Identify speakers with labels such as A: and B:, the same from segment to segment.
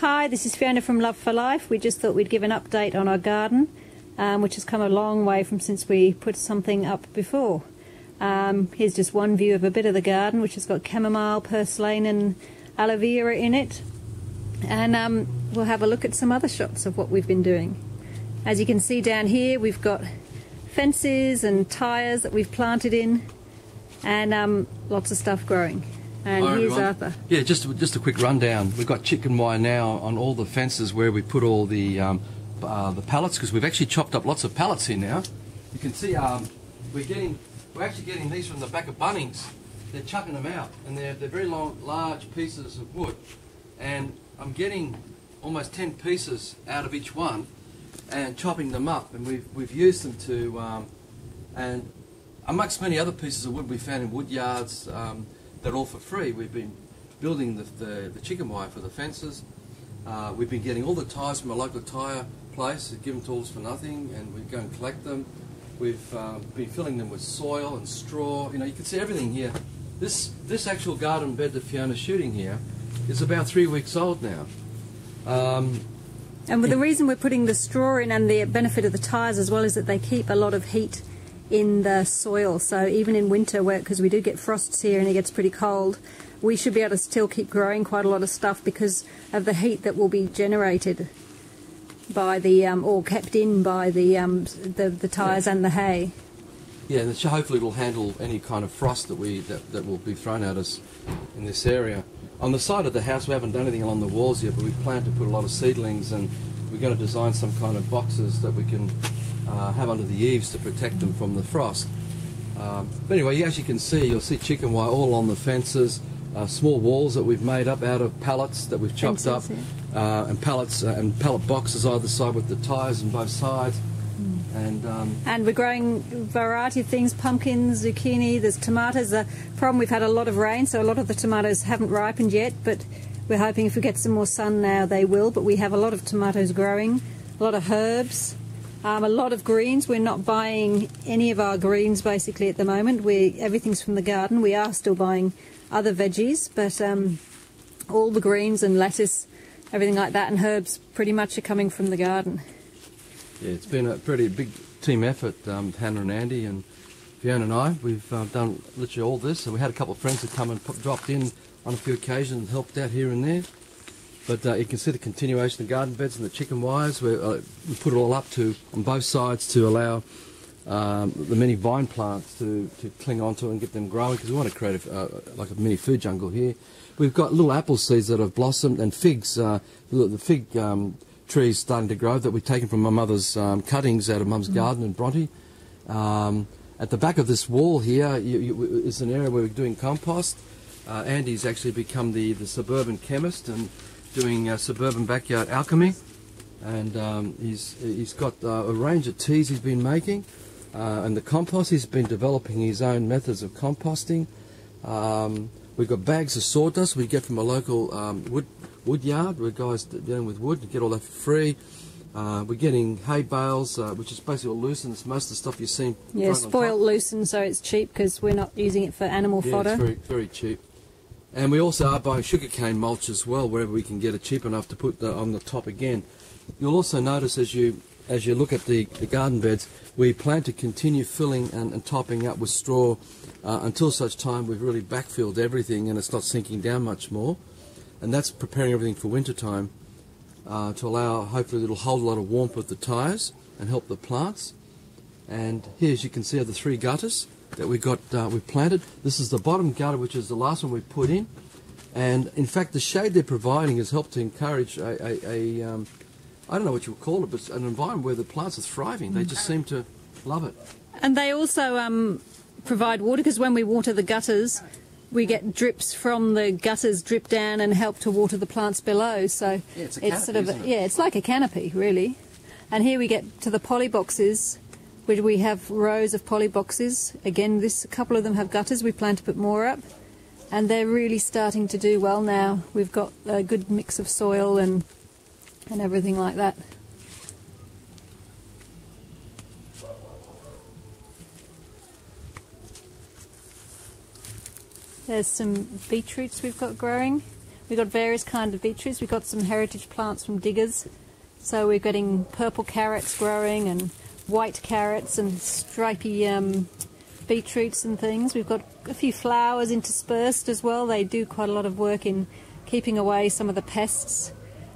A: Hi, this is Fiona from Love for Life. We just thought we'd give an update on our garden, which has come a long way from since we put something up before. Here's just one view of a bit of the garden, which has got chamomile, purslane and aloe vera in it. And we'll have a look at some other shots of what we've been doing. As you can see down here, we've got fences and tyres that we've planted in, and lots of stuff growing. And
B: Hi,
A: here's
B: everyone.
A: Arthur.
B: Yeah, just a quick rundown. We've got chicken wire now on all the fences where we put all the pallets, because we've actually chopped up lots of pallets here now. You can see we're actually getting these from the back of Bunnings. They're chucking them out, and they're very large pieces of wood. And I'm getting almost 10 pieces out of each one, and chopping them up. And we've used them to, and amongst many other pieces of wood we found in wood yards. They're all for free. We've been building the chicken wire for the fences. We've been getting all the tyres from a local tyre place, given to us for nothing, and we go and collect them. We've been filling them with soil and straw. You know, you can see everything here. This actual garden bed that Fiona's shooting here is about 3 weeks old now.
A: And the reason we're putting the straw in, and the benefit of the tyres as well, is that they keep a lot of heat in the soil. So even in winter, because we do get frosts here and it gets pretty cold, we should be able to still keep growing quite a lot of stuff because of the heat that will be generated by the or kept in by the tyres and the hay.
B: Yeah, and hopefully it'll handle any kind of frost that will be thrown at us in this area. On the side of the house, we haven't done anything along the walls yet, but we plan to put a lot of seedlings, and we're going to design some kind of boxes that we can have under the eaves to protect them from the frost. But anyway, as you can see, you'll see chicken wire all on the fences, small walls that we've made up out of pallets that we've chopped up, and pallets and pallet boxes either side with the tyres on both sides. And
A: we're growing a variety of things: pumpkins, zucchini, there's tomatoes. The problem, we've had a lot of rain, so a lot of the tomatoes haven't ripened yet, but we're hoping if we get some more sun now they will. But we have a lot of tomatoes growing, a lot of herbs, a lot of greens. We're not buying any of our greens basically at the moment. Everything's from the garden. We are still buying other veggies, but all the greens and lettuce, everything like that, and herbs pretty much are coming from the garden.
B: Yeah, it's been a pretty big team effort. Hannah and Andy and Fiona and I, we've done literally all this, and we had a couple of friends that come and dropped in on a few occasions and helped out here and there. But you can see the continuation of the garden beds and the chicken wires. We put it all up on both sides to allow the many vine plants to cling onto and get them growing, because we want to create like a mini food jungle here. We've got little apple seeds that have blossomed, and figs, the fig trees starting to grow that we've taken from my mother's cuttings out of Mum's garden in Bronte. At the back of this wall here is an area where we're doing compost. Andy's actually become the suburban chemist and doing suburban backyard alchemy, and he's got a range of teas he's been making, and the compost, he's been developing his own methods of composting. We've got bags of sawdust we get from a local wood yard where guys dealing with wood to get all that for free. We're getting hay bales, which is basically all loosened. Most of the stuff you've seen.
A: Yeah, spoiled loosened, so it's cheap because we're not using it for animal fodder.
B: It's very, very cheap. And we also are buying sugarcane mulch as well, wherever we can get it cheap enough to put on the top again. You'll also notice as you look at the garden beds, we plan to continue filling and topping up with straw until such time we've really backfilled everything and it's not sinking down much more. And that's preparing everything for winter time to allow, hopefully it'll hold a lot of warmth with the tyres and help the plants. And here, as you can see, are the 3 gutters that we've planted. This is the bottom gutter, which is the last one we put in. And in fact, the shade they're providing has helped to encourage I don't know what you would call it, but an environment where the plants are thriving. They just seem to love it. And
A: they also provide water, because when we water the gutters, we get drips from the gutters drip down and help to water the plants below. So
B: yeah, it's a canopy,
A: sort of
B: isn't it?
A: Yeah, it's like a canopy really. And here we get to the poly boxes, where we have rows of poly boxes. Again, a couple of them have gutters. We plan to put more up, and they're really starting to do well now. We've got a good mix of soil and everything like that. There's some beetroots we've got growing. We've got various kinds of beetroots. We've got some heritage plants from diggers. So we're getting purple carrots growing and white carrots and stripy beetroots and things. We've got a few flowers interspersed as well. They do quite a lot of work in keeping away some of the pests.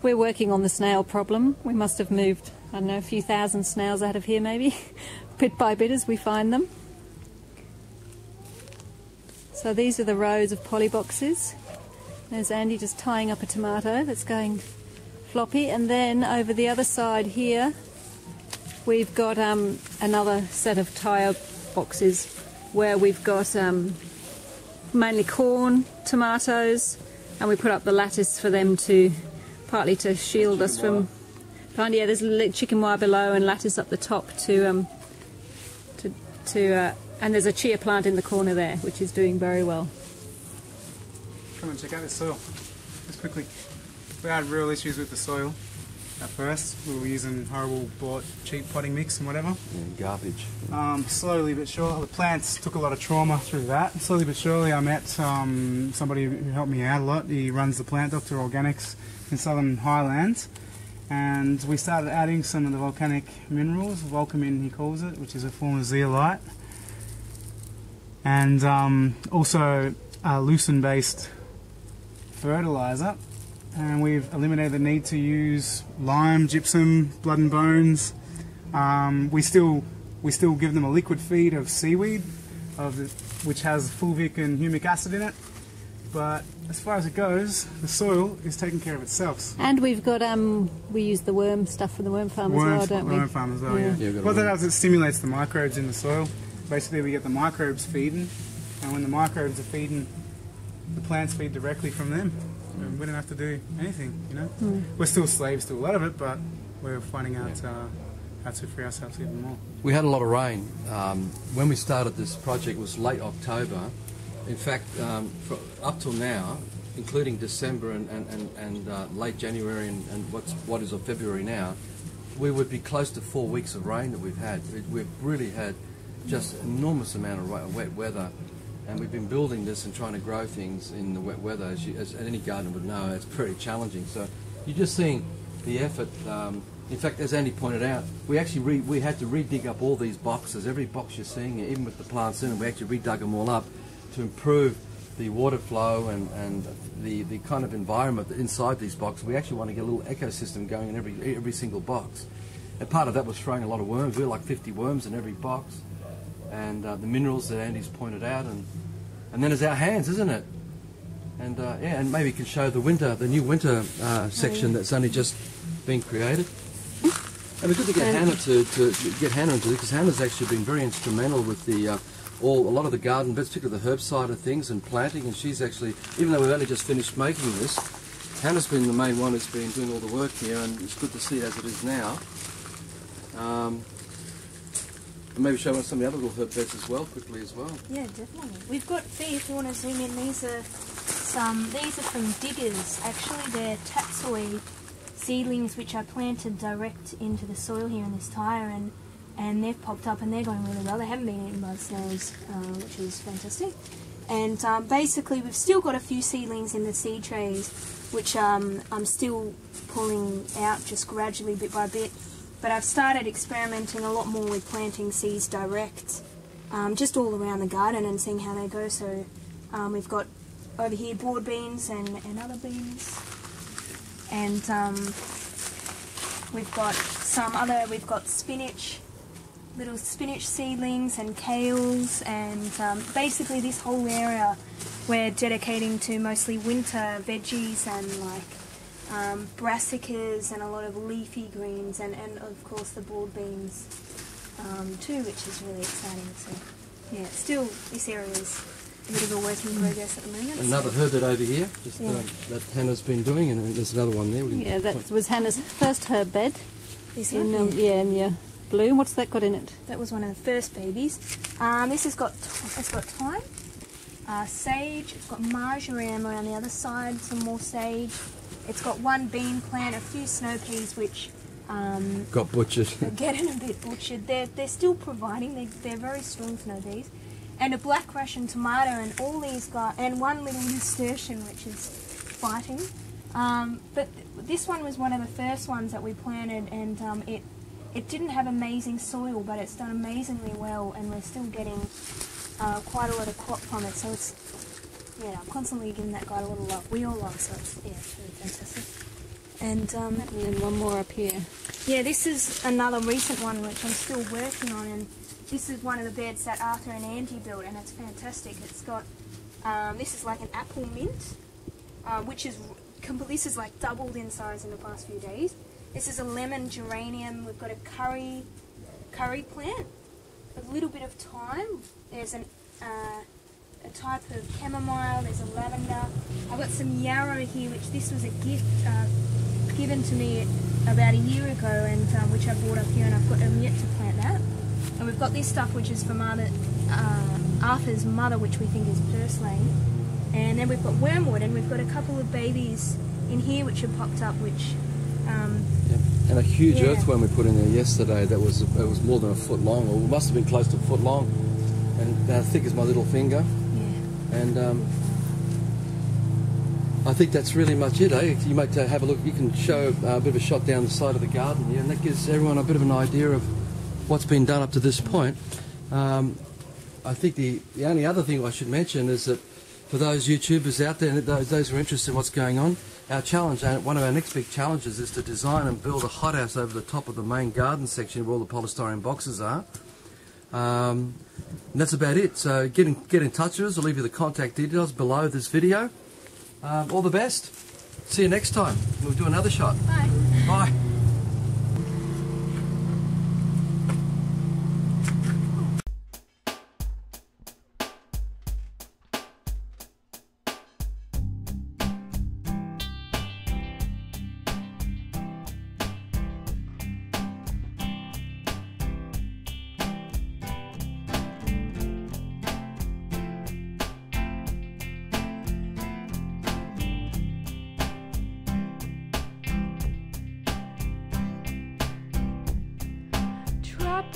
A: We're working on the snail problem. We must have moved, I don't know, a few thousand snails out of here maybe, bit by bit as we find them. So these are the rows of poly boxes. There's Andy just tying up a tomato that's going floppy, and then over the other side here we've got another set of tyre boxes where we've got mainly corn, tomatoes, and we put up the lattice for them to partly to shield us from behind. Yeah, there's a little chicken wire below and lattice up the top and there's a chia plant in the corner there which is doing very well.
C: Come and check out this soil just quickly. We had real issues with the soil at first. We were using horrible bought cheap potting mix and whatever.
B: Yeah, garbage.
C: Slowly but surely, the plants took a lot of trauma through that. Slowly but surely I met somebody who helped me out a lot. He runs the Plant Doctor Organics in Southern Highlands, and we started adding some of the volcanic minerals, volcamin he calls it, which is a form of zeolite, and also lucerne based fertilizer. And we've eliminated the need to use lime, gypsum, blood and bones. We still give them a liquid feed of seaweed, which has fulvic and humic acid in it. But as far as it goes, the soil is taking care of itself.
A: And we've got we use the worm stuff for the worm farm as well, don't we?
C: Worm farm as well, yeah. What that does, it stimulates the microbes in the soil. Basically, we get the microbes feeding, and when the microbes are feeding, the plants feed directly from them. We don't have to do anything, you know. We're still slaves to a lot of it, but we're finding out how to free ourselves even more.
B: We had a lot of rain. When we started this project, it was late October. In fact, up till now, including December and late January and what is of February now, we would be close to 4 weeks of rain that we've had. We've really had just enormous amount of wet weather. And we've been building this and trying to grow things in the wet weather. As any gardener would know, it's pretty challenging. So you're just seeing the effort. In fact, as Andy pointed out, we actually we had to re-dig up all these boxes. Every box you're seeing, even with the plants in them, we actually re-dug them all up to improve the water flow and the kind of environment inside these boxes. We actually want to get a little ecosystem going in every single box. And part of that was throwing a lot of worms. We had like 50 worms in every box. And the minerals that Andy's pointed out, and then it's our hands, isn't it? And yeah, and maybe you can show the new winter section that's only just been created. And it's good to get Hannah to get Hannah into it, because Hannah's actually been very instrumental with a lot of the garden, particularly the herb side of things and planting. And she's actually, even though we've only just finished making this, Hannah's been the main one who's been doing all the work here, and it's good to see it as it is now. And maybe show us some of the other little herb beds as well, quickly as well.
D: Yeah, definitely. We've got, if you want to zoom in, these are from diggers. Actually, they're tatsoi seedlings which are planted direct into the soil here in this tyre, and they've popped up and they're going really well. They haven't been eaten by the snails, which is fantastic. And basically, we've still got a few seedlings in the seed trays, which I'm still pulling out just gradually, bit by bit. But I've started experimenting a lot more with planting seeds direct, just all around the garden and seeing how they go. So we've got over here board beans and other beans, and we've got spinach, little spinach seedlings and kales, and basically this whole area we're dedicating to mostly winter veggies and like brassicas and a lot of leafy greens, and of course the board beans too, which is really exciting. So yeah, still this area is a bit of a work in progress at the moment.
B: Another herb bed over here, just that Hannah's been doing, and there's another one there.
A: Yeah, that was Hannah's first herb bed.
D: This
A: in
D: one?
A: in your bloom. What's that got in it?
D: That was one of the first babies. This has got thyme, sage. It's got marjoram around the other side. Some more sage. It's got one bean plant, a few snow peas, which
B: got butchered.
D: They're getting a bit butchered. They're still providing. They're very strong snow peas, and a black Russian tomato, and all these and one little nasturtium, which is fighting. But this one was one of the first ones that we planted, and it didn't have amazing soil, but it's done amazingly well, and we're still getting quite a lot of crop from it. So it's, yeah, I'm constantly giving that guy a little love. We all love, so it's, yeah, it's really fantastic. And
A: then one more up here.
D: yeah, this is another recent one which I'm still working on, and this is one of the beds that Arthur and Andy built, and it's fantastic. It's got, this is like an apple mint, which is, this is like doubled in size in the past few days. This is a lemon geranium. We've got a curry plant, a little bit of thyme. There's a type of chamomile. There's a lavender. I've got some yarrow here, which this was a gift given to me about a year ago, and which I brought up here, and I'm yet to plant that. And we've got this stuff which is from Arthur's mother, which we think is purslane. And then we've got wormwood, and we've got a couple of babies in here which have popped up, which
B: and a huge earthworm we put in there yesterday that was more than a foot long, or it must have been close to a foot long, and as thick as my little finger.
D: Yeah.
B: And I think that's really much it, eh? You might have a look. You can show a bit of a shot down the side of the garden here, and that gives everyone a bit of an idea of what's been done up to this point. I think the only other thing I should mention is that for those YouTubers out there, and those who are interested in what's going on, our challenge, one of our next big challenges, is to design and build a hothouse over the top of the main garden section where all the polystyrene boxes are. And that's about it. So get in touch with us. I'll leave you the contact details below this video. All the best. See you next time. We'll do another shot.
D: Bye.
B: Bye.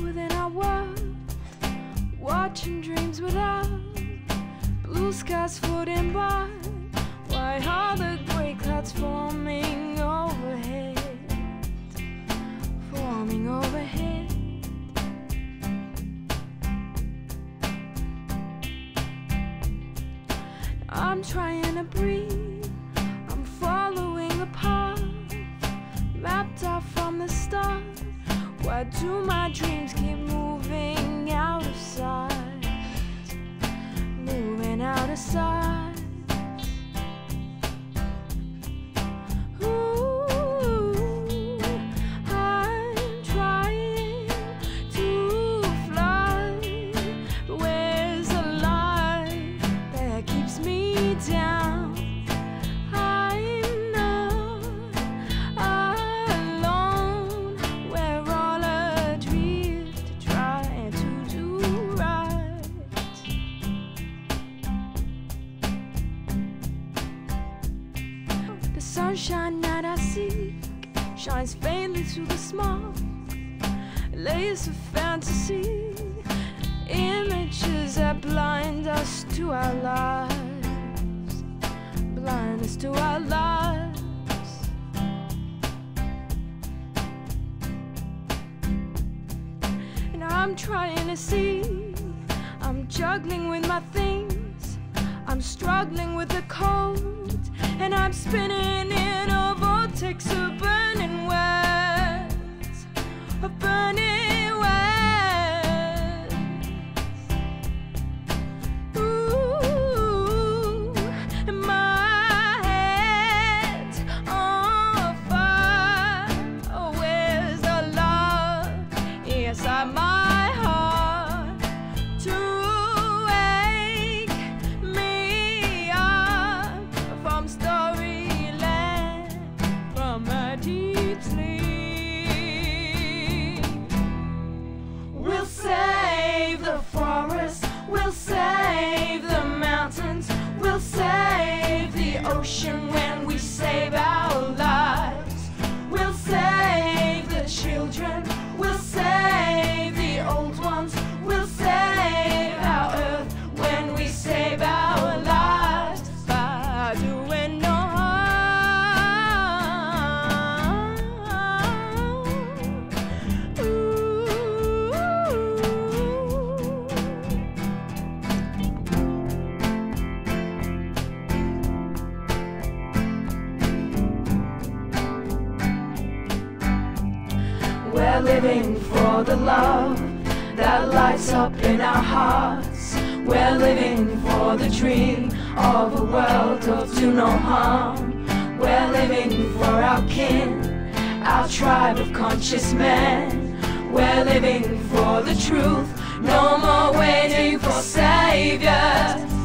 E: Within our world, watching dreams without blue skies floating by. Why are the grey clouds forming overhead? Forming overhead. I'm trying to breathe. I'm following the path mapped out from the start. Why do my dreams keep moving out of sight? Moving out of sight. Ooh, I'm trying to fly, but where's the light that keeps me down? Sunshine that I seek shines faintly through the smoke. Layers of fantasy, images that blind us to our lives, blind us to our lives. And I'm trying to see, I'm juggling with my things, I'm struggling with the cold. And I'm spinning in a vortex of burning wells, of burning wells. Ooh, and my head's on fire. Oh, where's the love inside my heart to wake me up from storyland, from my deep sleep? We'll save the forest, we'll save the mountains, we'll save the ocean when we save our lives. We'll save the children, we'll save the old ones, we'll save our earth when we save our lives. By doing no harm. We're living for the love that lights up in our hearts. We're living for the dream of a world of do no harm. We're living for our kin, our tribe of conscious men. We're living for the truth, no more waiting for saviors.